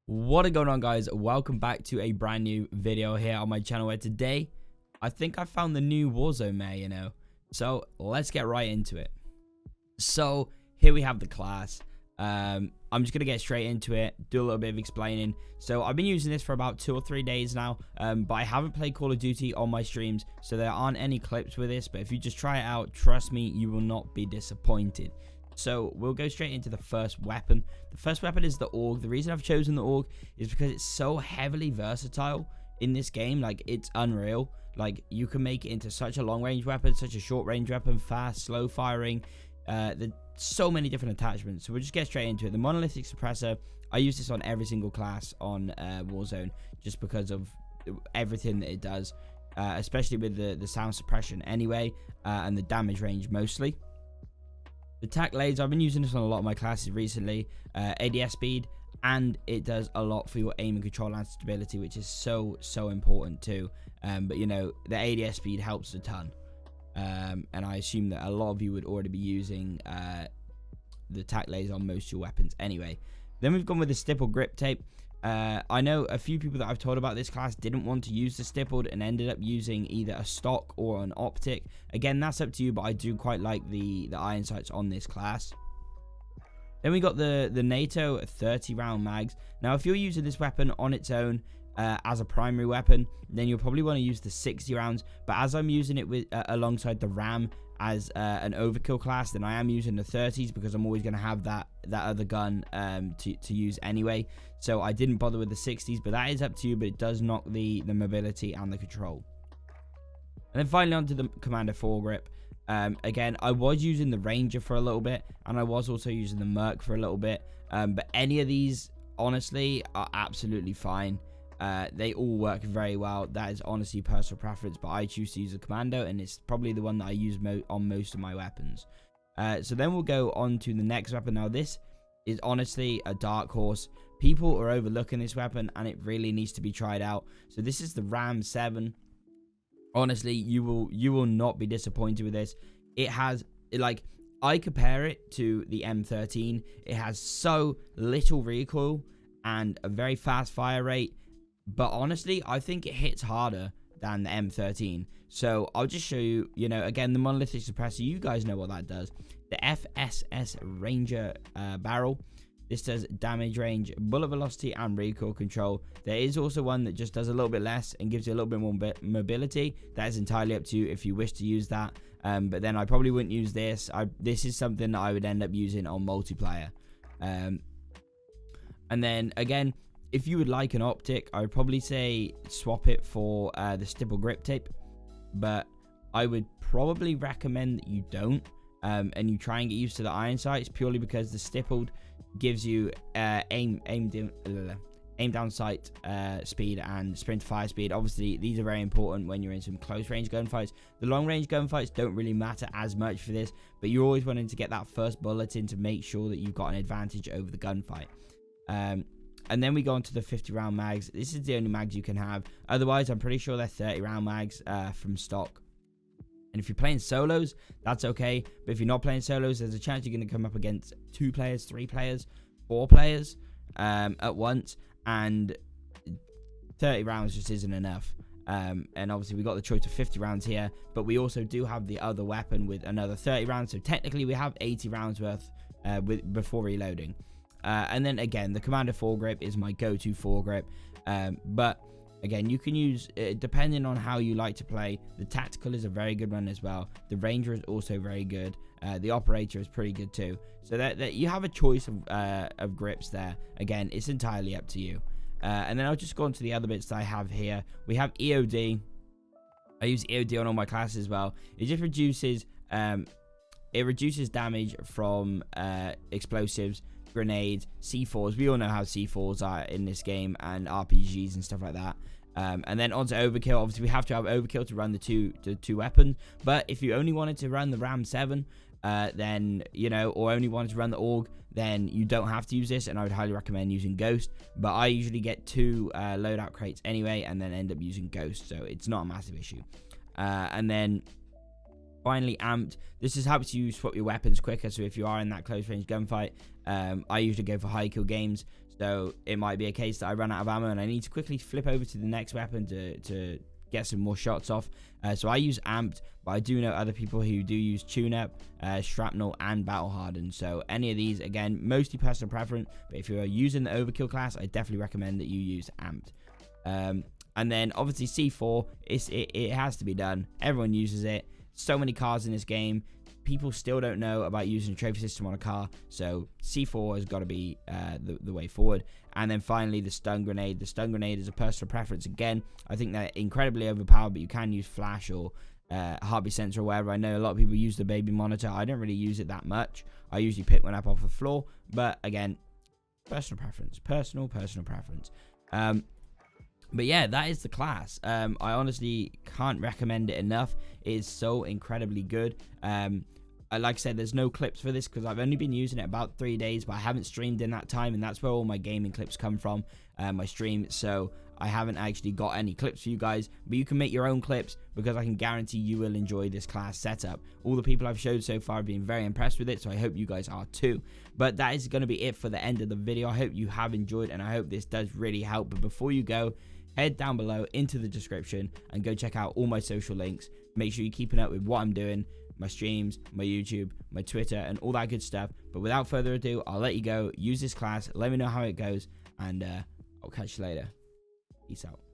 What is going on, guys? Welcome back to a brand new video here on my channel, where today I think I found the new Warzone mare, so let's get right into it. So here we have the class. I'm just gonna get straight into it, do a little bit of explaining. So I've been using this for about 2 or 3 days now, but I haven't played Call of Duty on my streams, so there aren't any clips with this. But if you just try it out, trust me, you will not be disappointed. So we'll go straight into the first weapon. The first weapon is the AUG. The reason I've chosen the AUG is because it's so heavily versatile in this game. Like, it's unreal. Like, you can make it into such a long range weapon, such a short range weapon, fast, slow firing. There's so many different attachments. So we'll just get straight into it. The monolithic suppressor, I use this on every single class on Warzone, just because of everything that it does, especially with the sound suppression anyway, and the damage range mostly. The tac lasers, I've been using this on a lot of my classes recently. ADS speed, and it does a lot for your aim and control and stability, which is so important too. But the ADS speed helps a ton, and I assume that a lot of you would already be using the tac laser on most of your weapons anyway. Then we've gone with the stippled grip tape. I know a few people that I've told about this class didn't want to use the stippled and ended up using either a stock or an optic. Again, that's up to you, but I do quite like the iron sights on this class. Then we got the NATO 30 round mags. Now, if you're using this weapon on its own as a primary weapon, then you'll probably want to use the 60 rounds. But as I'm using it with alongside the RAM as an overkill class, then I am using the 30s, because I'm always going to have that other gun to use anyway. So I didn't bother with the 60s, but that is up to you. But it does knock the mobility and the control. And then finally onto the Commander foregrip. Again, I was using the Ranger for a little bit, and I was also using the Merc for a little bit. But any of these, honestly, are absolutely fine. They all work very well. That is honestly personal preference, but I choose to use a Commando, and it's probably the one that I use on most of my weapons. So then we'll go on to the next weapon. Now, this is honestly a dark horse. People are overlooking this weapon, and it really needs to be tried out. So this is the RAM7. Honestly, you will not be disappointed with this. It has, like, I compare it to the M13. It has so little recoil and a very fast fire rate. But honestly, I think it hits harder than the M13. So I'll just show you, again, the monolithic suppressor. You guys know what that does. The FSS Ranger barrel. This does damage range, bullet velocity, and recoil control. There is also one that just does a little bit less and gives you a little bit more mobility. That is entirely up to you if you wish to use that. But then I probably wouldn't use this. This is something that I would end up using on multiplayer. And then, again, if you would like an optic, I would probably say swap it for the stippled grip tape. But I would probably recommend that you don't. And you try and get used to the iron sights, purely because the stippled gives you aim down sight speed and sprint to fire speed. Obviously, these are very important when you're in some close range gunfights. The long range gunfights don't really matter as much for this, but you're always wanting to get that first bullet in to make sure that you've got an advantage over the gunfight. And then we go on to the 50 round mags. This is the only mags you can have. Otherwise, I'm pretty sure they're 30 round mags from stock. And if you're playing solos, that's okay. But if you're not playing solos, there's a chance you're going to come up against 2 players, 3 players, 4 players at once. And 30 rounds just isn't enough. And obviously, we got the choice of 50 rounds here. But we also do have the other weapon with another 30 rounds. So technically, we have 80 rounds worth before reloading. And then, again, the Commander foregrip is my go-to foregrip. But again, you can use, depending on how you like to play, the tactical is a very good one as well. The Ranger is also very good. The Operator is pretty good too. So that you have a choice of grips there. Again, it's entirely up to you. And then I'll just go on to the other bits that I have here. We have EOD. I use EOD on all my classes as well. It just reduces, damage from explosives, grenades, C4s. We all know how C4s are in this game, and RPGs and stuff like that. And then onto overkill. Obviously, we have to have overkill to run the two weapons. But if you only wanted to run the RAM7, then or only wanted to run the AUG, then you don't have to use this, and I would highly recommend using Ghost. But I usually get 2 loadout crates anyway, and then end up using Ghost, so it's not a massive issue. And then Finally, amped. This just helps you swap your weapons quicker. So if you are in that close range gunfight, I usually go for high kill games. So it might be a case that I run out of ammo and I need to quickly flip over to the next weapon to get some more shots off. So I use amped, but I do know other people who do use tune-up, shrapnel, and battle hardened. So any of these, again, mostly personal preference. But if you're using the overkill class, I definitely recommend that you use amped. And then obviously C4, it has to be done. Everyone uses it. So many cars in this game. People still don't know about using a trophy system on a car, so C4 has got to be the way forward. And then finally, the stun grenade. The stun grenade is a personal preference. Again, I think they're incredibly overpowered, but you can use flash or heartbeat sensor or whatever. I know a lot of people use the baby monitor. I don't really use it that much. I usually pick one up off the floor, but again, personal preference. Personal preference. But yeah, that is the class. I honestly can't recommend it enough. It is so incredibly good. Like I said, there's no clips for this because I've only been using it about 3 days, but I haven't streamed in that time, and that's where all my gaming clips come from, my stream. So I haven't actually got any clips for you guys, but you can make your own clips because I can guarantee you will enjoy this class setup. All the people I've showed so far have been very impressed with it, so I hope you guys are too. But that is going to be it for the end of the video. I hope you have enjoyed, and I hope this does really help. But before you go, head down below into the description and go check out all my social links. Make sure you're keeping up with what I'm doing, my streams, my YouTube, my Twitter, and all that good stuff. But without further ado, I'll let you go. Use this class. Let me know how it goes, and I'll catch you later. Peace out.